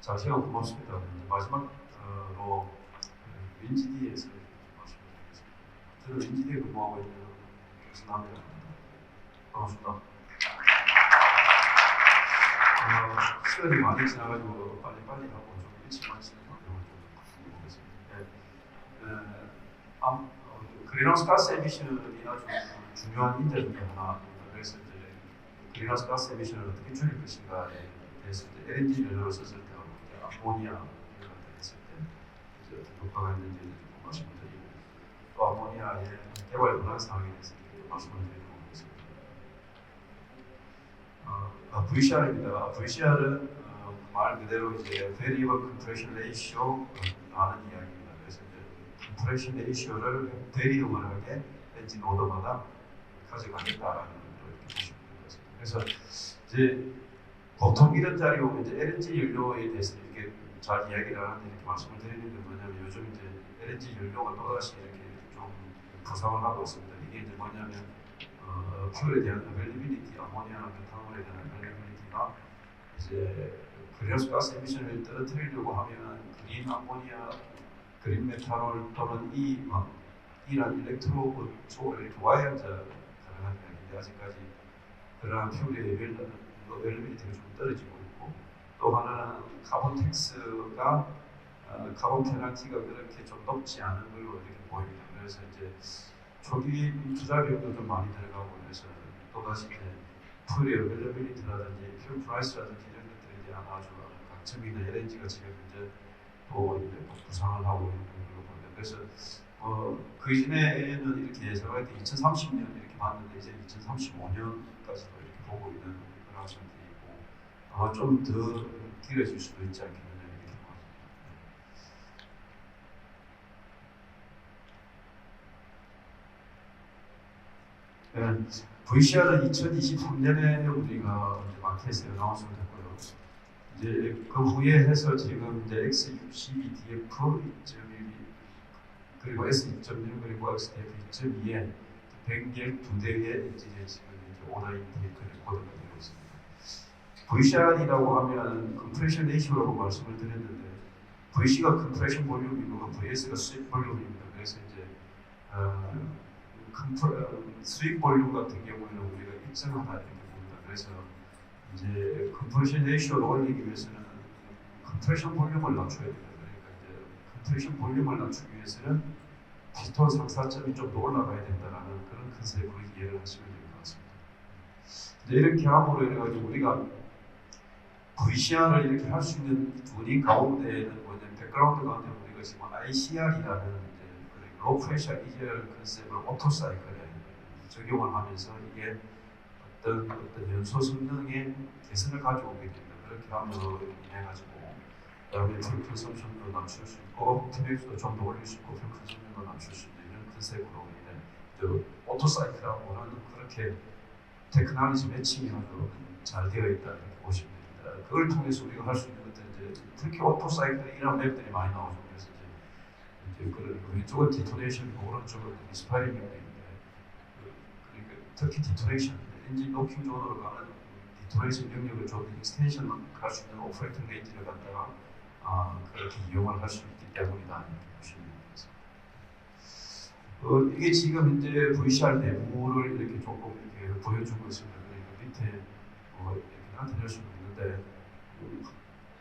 자, 시간 고맙습니다. 이제 마지막으로 윈지디에서 말씀드리겠습니다. 저는 윈지디에 근무하고 있는 김순남이라고 합니다. 반갑습니다. 시간이 많이 지나가지고 빨리빨리 하고 좀 일찍 마치는 방법을 좀 보겠습니다. 그린하우스 가스 에미션이 아주 중요한 인재 중에 하나입니다. 그래서 이제 그린하우스 가스 에미션을 어떻게 줄일 것인가에 대해서 LNG 연료를 썼을 때하고 암모니아 연료를 했을 때 이제 어떤 효과가 있는지 좀 말씀을 드리고, 또 암모니아의 개발 권한 사항에 대해서 말씀을 드리도록 하겠습니다. VCR입니다. VCR은 말 그대로 이제 Variable Compression Ratio라는 이야기입니다. 그래서 이제 Compression Ratio를 베리어블하게 엔진 오더마다 가져가겠다라는 걸 이렇게 보시면 될 것 같습니다. 그래서 이제 보통 이런 자리에 오면 이제 LNG 연료에 대해서 이렇게 잘 이야기를 하는데 이렇게 말씀을 드리는 게 뭐냐면, 요즘 이제 LNG 연료가 또다시 이렇게 좀 부상을 하고 있습니다. 이게 이제 뭐냐면 퓨얼에 대한 어벨리빌리티, 아모니아나 메탄올에 대한 어벨리빌리티가 이제 그린하우스 가스 에미션을 떨어뜨리려고 하면 그린 아모니아, 그린 메탄올 또는 이란 일렉트로 쪽으로 이렇게 와야자 가능한 이야기인데, 아직까지 그러한 퓨얼의 어벨리빌리티가 좀 떨어지고 있고, 또 하나는 카본 텍스가 카본 페널티가 그렇게 좀 높지 않은 걸로 이렇게 보입니다. 그래서 이제 초기 투자 비용도 좀 많이 들어가고, 그래서 또다시 이제 퓨얼의 어벨리빌리티라든지 퓨얼 프라이스라든지 이런 것들에 대한 아주 강점이 있는 LNG가 지금 이제 또 이제 부상을 하고 있는 걸로 보입니다. 그래서 그 이전에는 이렇게 예상할 때 2030년 이렇게 봤는데, 이제 2035년까지도 이렇게 보고 있는 그런 말씀드리고, 아마 좀 더 길어질 수도 있지 않겠느냐 이렇게 봅니다. VCR은 2023년에 우리가 이제 마켓에 나왔으면 됐고요. 이제 그 후에 해서 지금 이제 X62DF 2.1 그리고 S2.1 그리고 XDF 2.2에 112대의 엔진이 지금 이제 오더 인테이크 레코드가 되고 있습니다. VCR이라고 하면 컴프레션 레이시오라고 말씀을 드렸는데, VC가 컴프레션 볼륨이고 VS가 스윕 볼륨입니다. 그래서 이제 스윕 볼륨 같은 경우에는 우리가 일정하다 이렇게 봅니다. 그래서 이제 컴프레션 레이시오를 올리기 위해서는 컴프레션 볼륨을 낮춰야 됩니다. 그러니까 이제 컴프레션 볼륨을 낮추기 위해서는 피스톤 상사점이 좀 더 올라가야 된다는 그런 컨셉으로 이해를 하시면 될 것 같습니다. 이제 이렇게 함으로 해가지고 우리가 VCR을 이렇게 할 수 있는 튜닝 가운데에는 뭐냐면, 백그라운드 가운데 우리가 지금 ICR이라는 로우 프레셔 이지얼 컨셉을 오토 사이클에 적용을 하면서 이게 어떤 연소 성능의 개선을 가져오게 됩니다. 그렇게 함으로 인해 가지고 그다음에 퓨얼 컨섬션도 낮출 수 있고, TMX도 좀 더 올릴 수 있고, 퓨얼 컨섬션도 낮출 수 있는 컨셉으로 인해 오토 사이클하고는 그렇게 테크놀로지 매칭이 아주 잘 되어 있다 이렇게 보시면 됩니다. 그걸 통해서 우리가 할 수 있는 것들은 이제 특히 오토 사이클 이런 맵들이 많이 나오죠. 그래서 이제 그런 왼쪽은 디토네이션이고 오른쪽은 미스파이링 맵들인데, 그러니까 특히 디토네이션, 엔진 노킹 존으로 가는 디토네이션 영역을 좀 익스텐션 할 수 있는 오퍼레이팅 레인지를 갖다가 그렇게 이용을 할 수 있기 때문이다 이렇게 보시면 되겠습니다. 이게 지금 현재 VCR 내부를 이렇게 조금 이렇게 보여주고 있습니다. 그러니까 밑에 이렇게 나타낼 수도 있는데,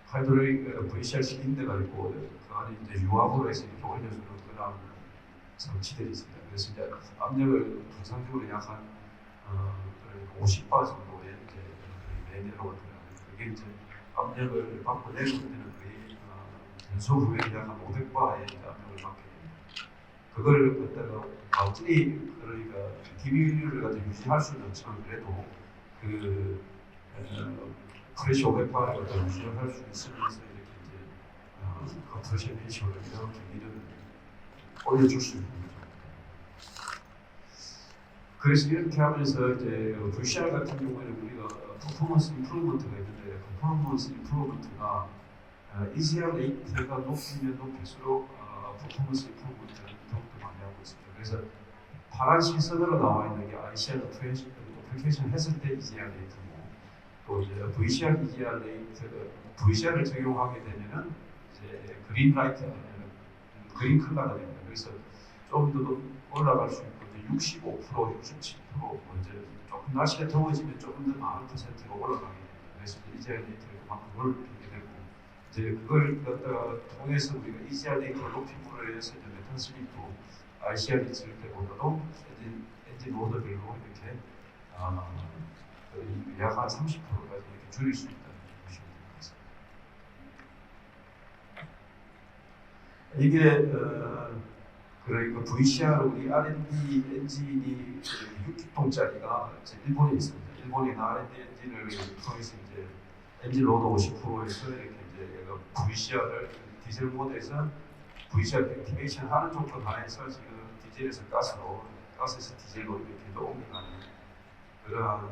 하이드로릭 VCR 실린더가 있고 그 안에 이제 유압으로 해서 이렇게 올려주는 그런 장치들이 있습니다. 그래서 이제 압력을 통상적으로 약 한 50바 정도의 이제 매니어로가 들어갑니다. 그게 이제 압력을 받고 내릴 때는 거의 연소 후에 약 한 500바의 압력을 받게 됩니다. 그걸 갖다가 완전히 그러니까 DB를 갖다 유지할 수는 없지만, 그래도 그 프레시 500바를 갖다 유지를 할 수 있으면서 이렇게 이제 컴프레션 레이시오를 이렇게 미를 올려줄 수 있는 거죠. 그래서 이렇게 하면서 이제 VCR 같은 경우에는 우리가 퍼포먼스 임프루먼트가 있는데, 퍼포먼스 임프루먼트가 ECR 레이트가 높이면 높일수록 퍼포먼스 임프루먼트를 더욱더 많이 하고 있습니다. 그래서 파란 시선으로 나와 있는 게 ICR 어플리케이션 했을 때 ECR 레이트고, 또 이제 VCR ECR 레이트가 VCR을 적용하게 되면은 이제 그린 라이트 아니면 그린 컬러가 됩니다. 그래서 좀 더 올라갈 수 있고 65%, 67% 이제 조금 날씨가 더워지면 조금 더 많은 퍼센트가 올라가게 됩니다. 그래서 EGR 데이터를 그만큼 넓히게 되고 이제 그걸 갖다가 통해서 우리가 EGR 데이터를 높임으로 해서 이제 메탄 슬립도 ICR이 있을 때보다도 엔진 로더별로 이렇게 약 한 30%까지 이렇게 줄일 수 있다는 보시면 될 것 같습니다. 이게 그러니까 VCR 우리 R&D 엔진이 6기통짜리가 일본에 있습니다. 일본에 R&D 엔진을 통해서 이제 엔진 로드 50%에서 이렇게 이제 VCR을 디젤 모드에서 VCR 액티베이션 하는 조건 하에서 지금 디젤에서 가스로, 가스에서 디젤로 이렇게 옮겨가는 그러한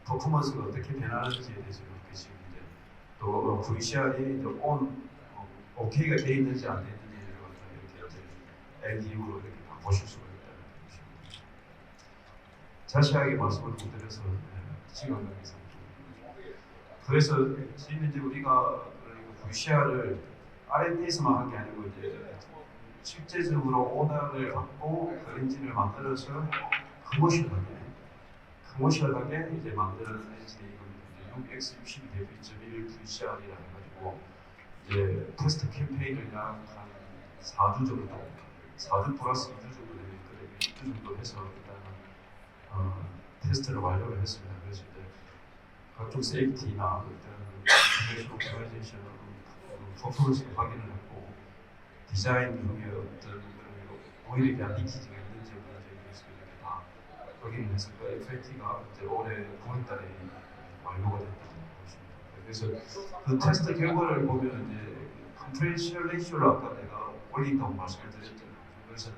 퍼포먼스가 어떻게 변하는지에 대해서 이렇게 지금 이제 또 VCR이 이제 OK가 돼 있는지 안 돼 있는지 이렇게 이제 LDU로 이렇게 보실 수가 있다는 것입니다. 자세하게 말씀을 못 드려서 시간 관계상 그래서 지금 이제 우리가 VCR을 R&D에서만 한 게 아니고 이제 실제적으로 오더를 받고 그 엔진을 만들어서 커머셜하게 이제 만드는 엔진이 6X62 대비.1 VCR이라 해가지고 이제 테스트 캠페인을 약 한 4주 정도, 4주 플러스 2주 정도 되는 그래 2주 정도 해서 일단은 테스트를 완료를 했습니다. 그래서 이제 각종 세이프티나 인포메이션 오퍼레이션 퍼포먼스를 확인을 했고 디자인 중에 어떤 오일에 대한 리키지가 있는지 없는지에 대해서 이렇게 다 확인을 해서 그 FAT가 이제 올해 9월달에 완료가 됐다고 보십니다. 그래서 그 테스트 결과를 보면 이제 컴프레션 레이쇼를 아까 내가 올린다고 말씀을 드렸잖아요. 그래서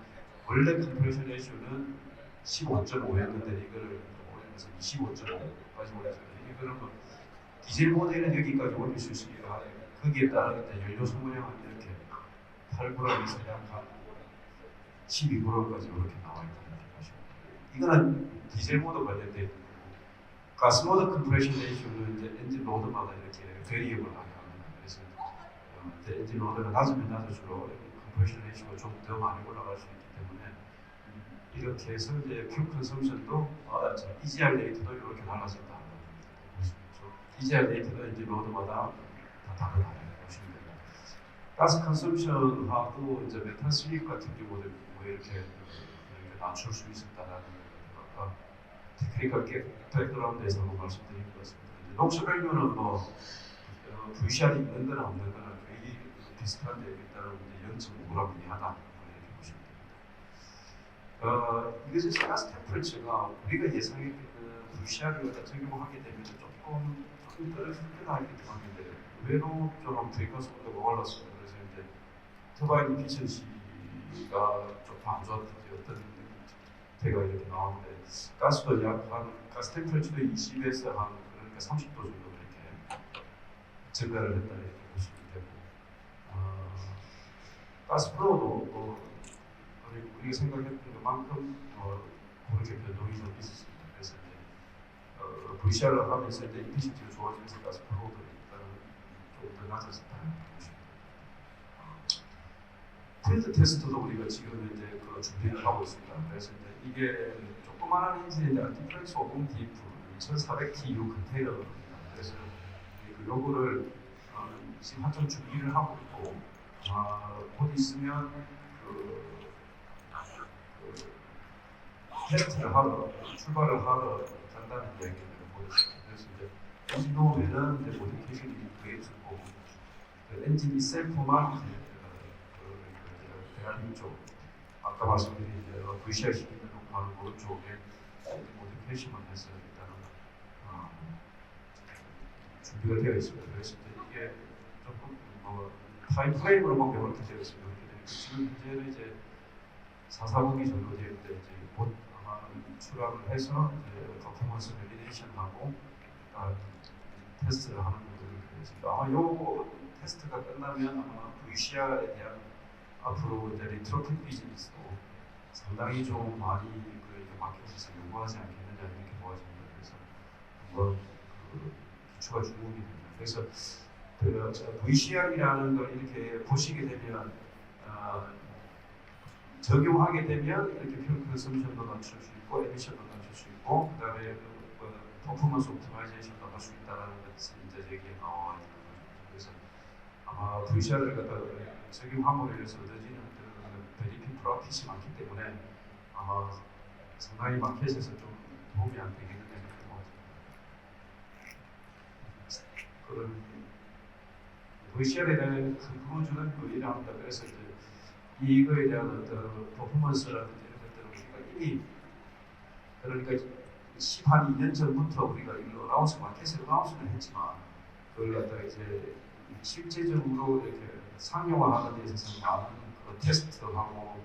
원래 컴프레션 레이쇼는 15.5였는데 이거를 올리면서 25.5까지 올렸어요. 이게 그러면 디젤 모델은 여기까지 올릴 수 있으니까 거기에 따른 연료 소모량은 이렇게 8g에서 약 한 12g까지 이렇게 나와 있다는 것입니다. 이거는 디젤 모드 관련된 거고 가스 모드 컴프레션 레이쇼는 이제 엔진 로드마다 이렇게 베리어블 하게 합니다. 그래서 엔진 로드가 낮으면 낮을수록 컴프레션 레이쇼가 좀 더 많이 올라갈 수 있기 때문에 이렇게 해서 이제 퓨 컨섬션도 EGR 레이트도 이렇게 달라진다. EGR 레이트도 엔진 로드마다 다 다르다. 보시면 됩니다. 가스 컨섬션하고 이제 메탄 슬립 같은 경우도 뭐 이렇게 낮출 수 있었다라는 아까 테크니컬 백그라운드에서 한번 말씀드린 것 같습니다. 녹스 밸류는 뭐 VCR이 있는 거나 없는 거나 거의 비슷한데 일단은 0.5g 이하다 이렇게 보시면 됩니다. 이것이 가스 템퍼레처가 우리가 예상했던 VCR을 적용하게 되면 조금 불편하게 되는데 의외로 좀 브레이커 속도가 올랐습니다. 그래서 이제 터바인 이피션시가 좀 안 좋았던 어떤 태가 이렇게 나오는데 가스도 약한 가스 템퍼레처도 20에서 한 그러니까 30도 정도 이렇게 증가를 했다 이렇게 보시면 되고 가스 플로우도 우리가 생각했던 것만큼 그렇게 변동이 좀 있었습니다. 그래서 이제 VCR을 하면서 이제 이피션시가 좋아지면서 가스 플로우도 일단은 좀 더 낮아졌다는 것입니다. 필드 테스트도 우리가 지금 이제 그 준비를 하고 있습니다. 그래서 이제 이게 조그마한 엔진인데 디플렉스 50 DF 2400TU 컨테이너입니다. 그래서 그 요거를 지금 한참 준비를 하고 있고 곧 있으면 테스트를 하러 출발을 하러 간다는 이야기를 보였습니다. 그래서 이제 엔진 노후에는 이제 모디피케이션이 되겠고 그 엔진 itself만 대한민국 쪽 아까 말씀드린 VCR 시키는 하는 그런 쪽에 모디피케이션만 해서 일단은 준비가 되어 있습니다. 그래서 이게 조금 타임프레임으로 보면 이렇게 되어 있습니다. 지금 현재는 이제 440기 정도 되는데 이제 곧 아마 출하를 해서 이제 퍼포먼스 밸리데이션하고 테스트를 하는 것들을 되겠습니다. 아마 요 테스트가 끝나면 아마 VCR에 대한 앞으로 이제 리트로핏 비즈니스도 상당히 좀 많이 그 마켓에서 요구하지 않겠느냐 이렇게 보아집니다. 그래서 한번 기초가 주목이 됩니다. 그래서 그 VCR이라는 걸 이렇게 보시게 되면 적용하게 되면 이렇게 퓨얼 컨섬션도 낮출 수 있고 에미션도 낮출 수 있고 그다음에 퍼포먼스 옵티마이제이션도 할 수 있다는 것이 이제 여기에 나와 있는 거죠. 그래서 아마 VCR을 갖다 적용함으로 인해서 얻어지는 베니핏 프로핏이 많기 때문에 아마 상당히 마켓에서 좀 도움이 안 되겠는데 그런 VCR에 대한 큰 부주는 의의를 합니다. 그래서 이거에 대한 어떤 퍼포먼스라든지 이런 것들은 우리가 이미 그러니까 10한 2년 전부터 우리가 이 어나운스 마켓에 어나운스를 했지만 그걸 갖다가 이제 실제적으로 이렇게 상용화하는 데 있어서 많은 그 테스트하고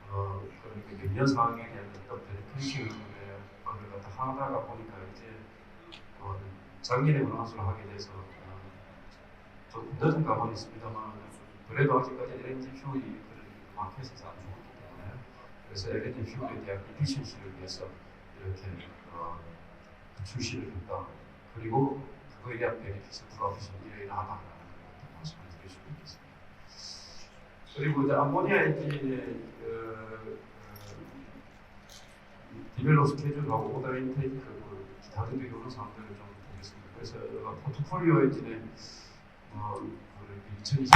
그러니까 연련 사항에 대한 어떤 베리피케이션을 갖다 하다가 보니까 이제 작년에 어나운스를 하게 돼서 좀 늦은 감은 있습니다만 그래도 아직까지 LNG 퓨얼이 마켓에서 안 좋기 때문에 그래서 LNG 퓨얼에 대한 이피션시를 위해서 이렇게 출시를 했다. 그리고 그거에 대한 베니핏을 프로핏을 일어나다라는 걸 말씀을 드릴 수 있겠습니다. 그리고 이제 암모니아 엔진의 디벨롭 스케줄하고 오더 인테이크 기타 등등 이런 사항들을 좀 보겠습니다. 그래서 포트폴리오 엔진의 2020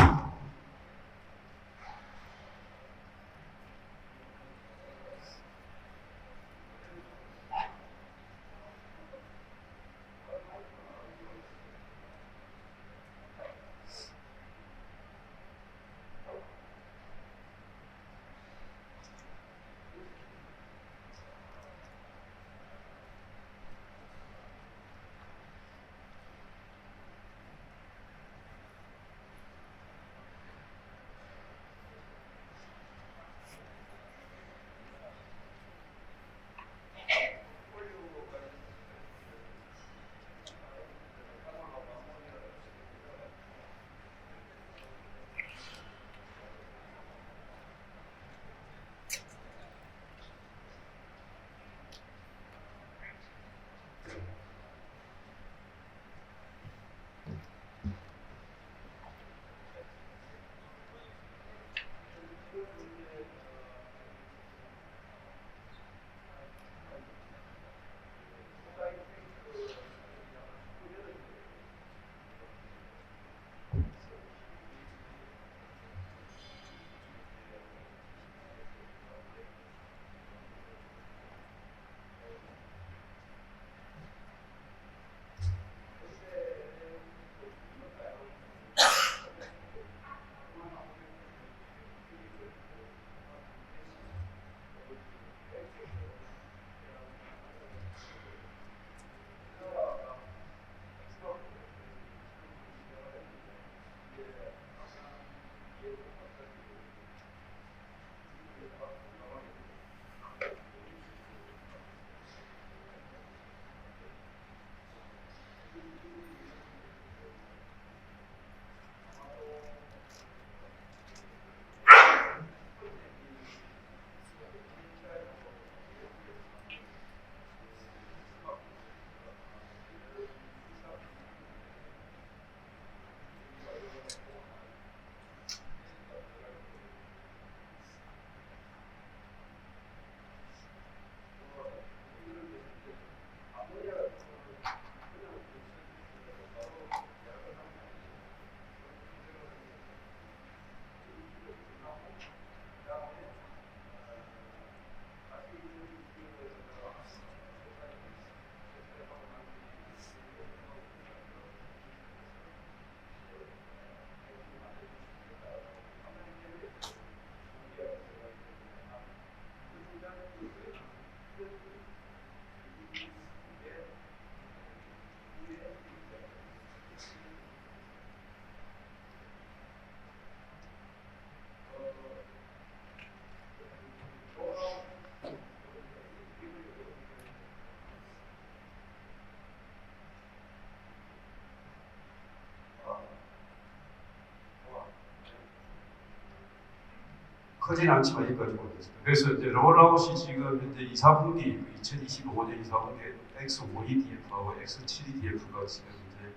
크지는 않지만 여기까지 보겠습니다. 그래서 이제 롤아웃이 지금 현재 2, 4분기 2025년 2, 4분기 X52DF하고 X72DF가 지금 이제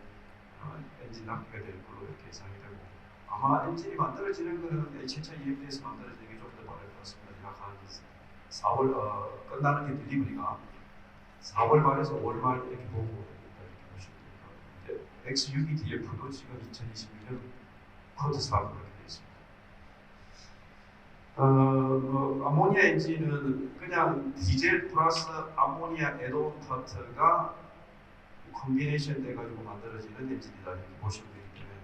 엔진 납기가 될 걸로 이렇게 예상이 되고 아마 엔진이 만들어지는 거는 HHIF에서 만들어지는 게 좀 더 빠를 것 같습니다. 약 한 4월 끝나는 게 딜리버리가 4월 말에서 5월 말 이렇게 보고 있다 이렇게 보시면 됩니다. X62DF도 지금 2026년 쿼터 사업으로 이렇게 되어 있습니다. 아모니아 엔진은 그냥 디젤 플러스 아모니아 애드온 파트가 콤비네이션 돼가지고 만들어지는 엔진이다 이렇게 보시면 되기 때문에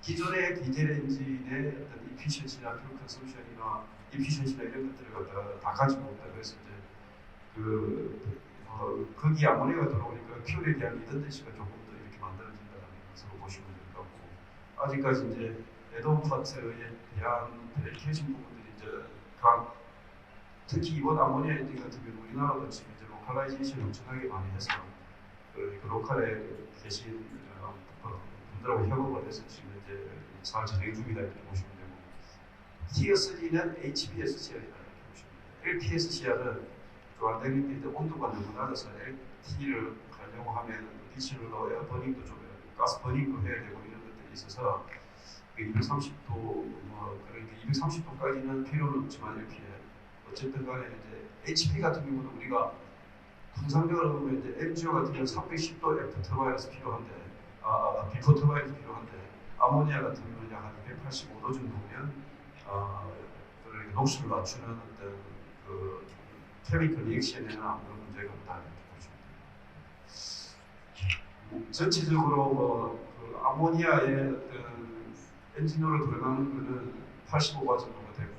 기존의 디젤 엔진의 어떤 이피션시나 퓨el 컨섬션이나 이피션시나 이런 것들을 갖다가 다 가지고 있다. 그래서 이제 거기 아모니아가 들어오니까 퓨el에 대한 리던던시가 조금 더 이렇게 만들어진다는 것으로 보시면 될 것 같고 아직까지 이제 애드온 파트에 대한 베리케이션 부분들이 이제 특히 이번 아모니아 엔진 같은 경우 우리나라도 지금 이제 로컬라이제이션 엄청나게 많이 해서 그 로컬에 계신 분들하고 협업을 해서 지금 이제 잘 진행 중이다 이렇게 보시면 되고 티어 3는 HPS CR이다 이렇게 보시면 됩니다. LPS CR은 교환되는 게 온도가 너무 낮아서 LT를 가려고 하면 디실로 에어 버닝도 좀 가스 버닝도 해야 되고 이런 것들이 있어서 230도 그러니까 230도까지는 필요는 없지만 LP에 어쨌든 간에 이제 HP 같은 경우는 우리가 통상적으로 보면 이제 MGO 같은 경우는 310도 애프터 터바인에서 필요한데 비포 터바인에서 필요한데 아모니아 같은 경우는 약 한 285도 정도면 그러니까 녹수를 맞추는 어떤 그 케미컬 리액션에는 아무런 문제가 없다 이렇게 보시면 됩니다. 전체적으로 그 아모니아의 어떤 엔진으로 들어가는 거는 85바 정도가 되고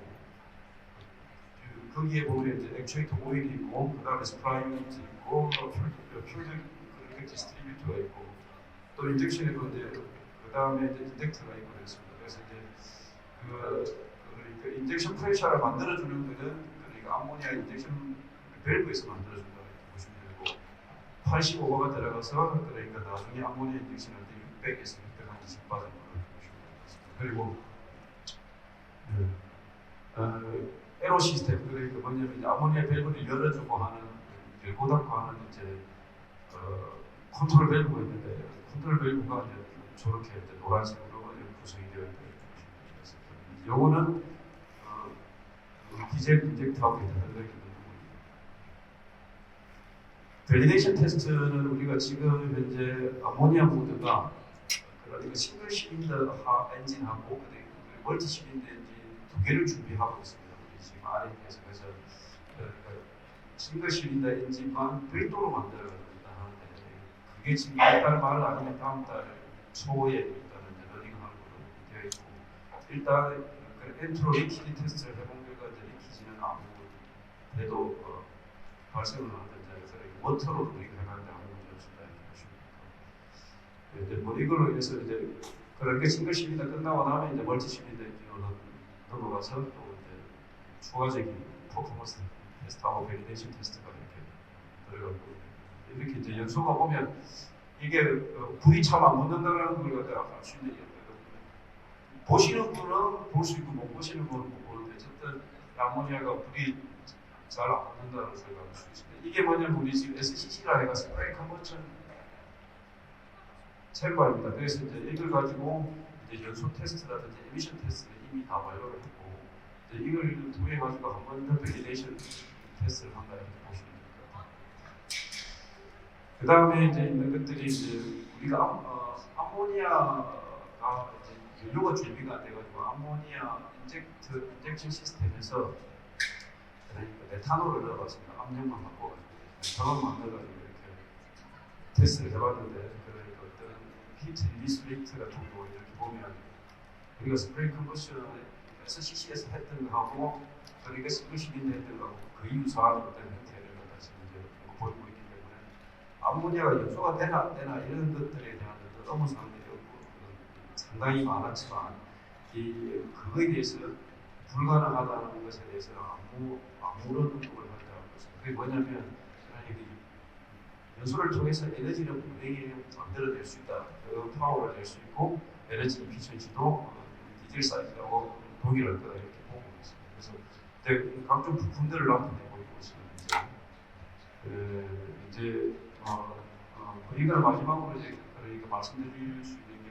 거기에 보면 이제 액추에이터 오일이 있고 그 다음에 스프라이 유닛이 있고 퓨즈 디스트리뷰터가 있고 또 인젝션에도 이제 그 다음에 이제 인젝터가 있고 그랬습니다. 그래서 이제 그 인젝션 프레셔를 만들어주는 거는 그러니까 아모니아 인젝션 밸브에서 만들어준다 이렇게 보시면 되고 85바가 들어가서 그러니까 나중에 아모니아 인젝션 할 때 600에서 620바 정도 그리고 에로 시스템 그러니까 뭐냐면 이제 아모니아 밸브를 열어주고 하는 열고 닫고 하는 이제 컨트롤 밸브가 있는데 컨트롤 밸브가 이제 저렇게 이제 노란색으로 구성이 되어 있다 이렇게 보시면 됩니다. 요거는 디젤 인젝터하고 들어가 있는 부분입니다. 밸리데이션 테스트는 우리가 지금 현재 아모니아 모드가 그러니까 싱글 실린더 엔진하고 멀티 실린더 엔진 두 개를 준비하고 있습니다. 우리 지금 R&D에서 그래서 싱글 실린더 엔진만 별도로 만들어야 된다 하는데 그게 지금 이달 말 아니면 다음 달 초에 일단은 러닝하는 걸로 되어 있고 일단 엔트로 리키지 테스트를 해본 결과 이제 리키지는 아무래도 발생을 하는데 워터로 우리가 해봤는데 아무 문제 없습니다 이렇게 보시면 됩니다. 이제 뭐 이걸로 인해서 이제 그렇게 싱글 실린더 끝나고 나면 이제 멀티 실린더 엔진으로 넘어가서 또 이제 추가적인 퍼포먼스 테스트하고 밸리데이션 테스트가 이렇게 들어가고 이렇게 이제 연소가 보면 이게 불이 참 안 붙는다는 걸 갖다가 알 수 있는 보시는 분은 볼 수 있고 못 보시는 분은 못 보는데 어쨌든 아모니아가 불이 잘 안 붙는다는 걸 알 수 있습니다. 이게 뭐냐면 우리 지금 SCC라 해가 스프레이 컨버전 챔버입니다. 그래서 이제 이걸 가지고 이제 연소 테스트라든지 에미션 테스트를 이미 다 완료를 했고 이제 이걸 통해 가지고 한 번 더 밸리데이션 테스트를 한다 이렇게 보시면 됩니다. 그 다음에 이제 있는 것들이 이제 우리가 아모니아가 이제 연료가 준비가 안 돼가지고 아모니아 인젝션 시스템에서 그러니까 메탄올을 넣어봤습니다. 압력만 바꿔가지고 메탄올만 넣어가지고 이렇게 테스트를 해봤는데 그러니까 어떤 히트 리리스 레이트 같은 거 이렇게 보면 우리가 스프레이 컨버션에서 CC에서 했던 거하고 그러니까 싱글 실린더 했던 거하고 거의 유사한 어떤 형태를 갖다 지금 이제 보이고 있기 때문에 아모니아가 연소가 되나 안 되나 이런 것들에 대한 의문사항들이 상당히 많았지만 그거에 대해서 불가능하다는 것에 대해서는 아무런 의혹을 하지 않고 있습니다. 그게 뭐냐면 연소를 통해서 에너지를 분명히 만들어낼 수 있다. 그 파워를 낼 수 있고 에너지 이피션시도 디젤 사이즈하고 동일할 거다 이렇게 보고 있습니다. 그래서 각종 부품들을 나타내고 있고 있습니다. 이제 이걸 마지막으로 이제 그러니까 말씀드릴 수 있는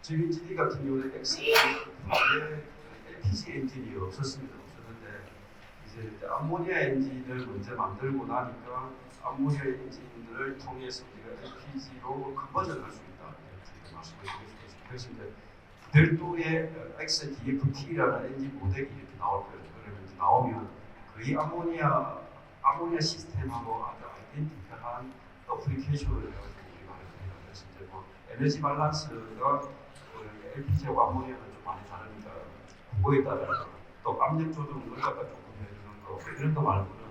GD 같은 경우는 엑스에 LPG 엔진이 없었는데 이제 암모니아 엔진을 먼저 만들고 나니까 암모니아 엔진을 통해서 우리가 LPG로 컨버전할 수 있다 이렇게 말씀을 드리겠습니다. 그래서 이제 별도의 XDFT라는 엔진 모델이 이렇게 나올 거예요. 그러면 이제 나오면 거의 아모니아 시스템하고 아주 아이덴티컬한 어플리케이션을 우리가 합니다. 그래서 이제 뭐 에너지 밸런스가 LPG하고 아모니아는 좀 많이 다르니까 그거에 따라서 또 압력 조정을 갖다 조금 해주는 거 이런 거 말고는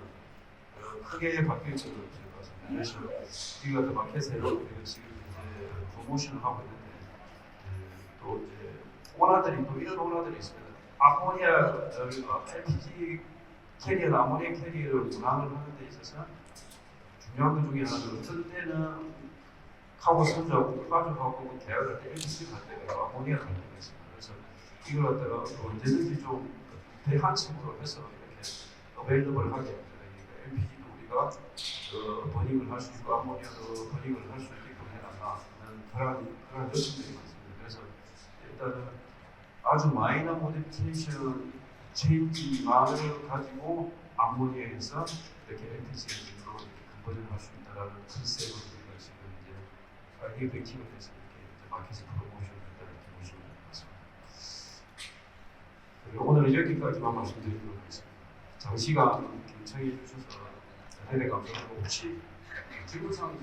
크게 바뀔 적은 없을 것 같습니다. 그래서 이거 같은 마켓에서 우리가 지금 이제 프로모션을 하고 있는데 또 이제 원화들이 또 이런 원화들이 있습니다. 아모니아 LPG 캐리어, 아모니아 캐리어를 운항을 하는 데 있어서 중요한 것 중에 하나는 어떤 때는 카고 선주하고 파주하고 계약을 할 때 LPG 갈 때가 아모니아 갈 때가 있습니다. 그래서 이걸 갖다가 언제든지 좀 대한층으로 해서 이렇게 어베일러블 하게 LPG도 우리가 버닝을 할 수 있고 아모니아도 버닝을 할 수 있게끔 해놨나 그런 요청들이 많습니다. 그래서 일단은 아주 마이너 모디피케이션 체인지만을 가지고 암모니아에서 이렇게 LPG 엔진으로 컨버전할 수 있다라는 컨셉을 우리가 지금 이제 아이디어 백팅을 해서 이렇게 마켓에 프로모션을 했다 이렇게 보시면 될 것 같습니다. 오늘은 여기까지만 말씀드리도록 하겠습니다. 장시간 경청해 주셔서 대단히 감사하고 혹시 질문사항이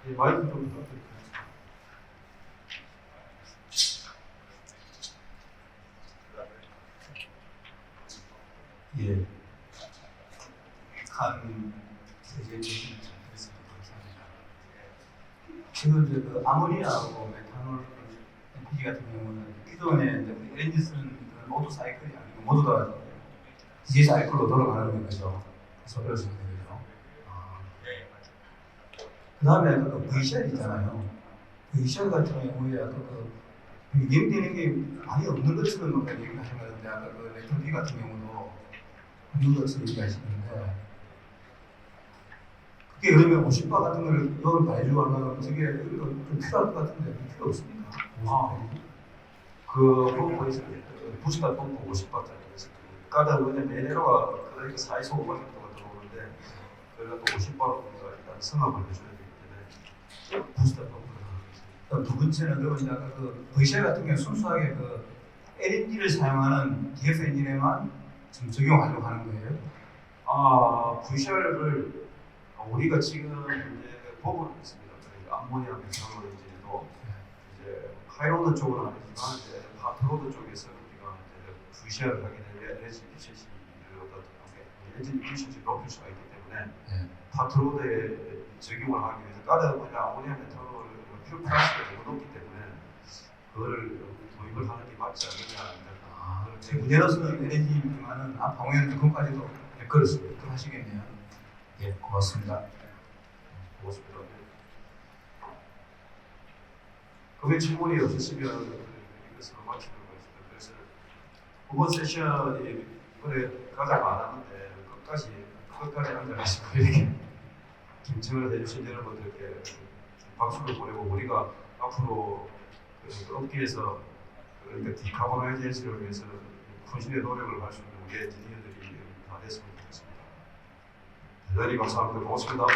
네, 마이크 좀 부탁드릴게요. 예. 한 세제 주신 잘해서 감사합니다. 지금 이제 그 아모니아하고 메탄올 LPG 같은 경우는 기존에 이제 우리 엔진 쓰는 그런 오토 사이클이 아니고 모두 다 디젤 사이클로 돌아가는 거죠. 소리를 쓰는 거죠. 그 다음에 그 VCR 있잖아요. VCR 같은 경우에 아까 그 변경되는 게 많이 없는 것처럼 뭔가 얘기를 하신 것 같은데 아까 그 레트로피 같은 경우도 없는 것처럼 얘기하시는데 그게 그러면 50바 같은 걸 이걸 다 해주고 하면 저게 좀 필요할 것 같은데 필요 없습니까? 그 펌프에서 부스터 펌프 50바트라고 해서 까다 왜냐면 에네로가 그러니까 4에서 5바 정도가 들어오는데 그래도 50바로 우리가 일단 승합을 해줘야 되기 때문에 부스터 펌프를 하는 두 번째는 그러면 아까 그 VCR 같은 경우 순수하게 그 LNG를 사용하는 DF 엔진에만 지금 적용하려고 하는 거예요? VCR을 우리가 지금 이제 보고는 있습니다. 암모니아 메탄올 엔진도 이제 하이로드 쪽은 아니지만 이제 파트로드 쪽에서 우리가 이제 VCR을 하게 되면 에너지 피셔시를 엔진 피셔시 높일 수가 있기 때문에 파트로드에 적용을 하기 위해서 까다 보니까 아모니아 메탄올 퓨 플러스가 너무 높기 때문에 그거를 도입을 하는 게 맞지 않느냐. 문제로서는 LNG지만은 방향은 그것까지도 그렇습니다. 하시겠네요. 예, 고맙습니다. 고맙습니다. 그게 질문이 없으시면 이것으로 마치도록 하겠습니다. 그래서 이번 세션이 이번에 가장 많았는데 끝까지 앉아가시고 이렇게 경청을 해주신 여러분들께 박수를 보내고 우리가 앞으로 그 업계에서 그러니까 디카보나이제이션을 위해서 헌신의 노력을 할 수 있는 우리 엔지니어들이 다 됐으면 좋겠습니다. 대단히 감사합니다. 고맙습니다.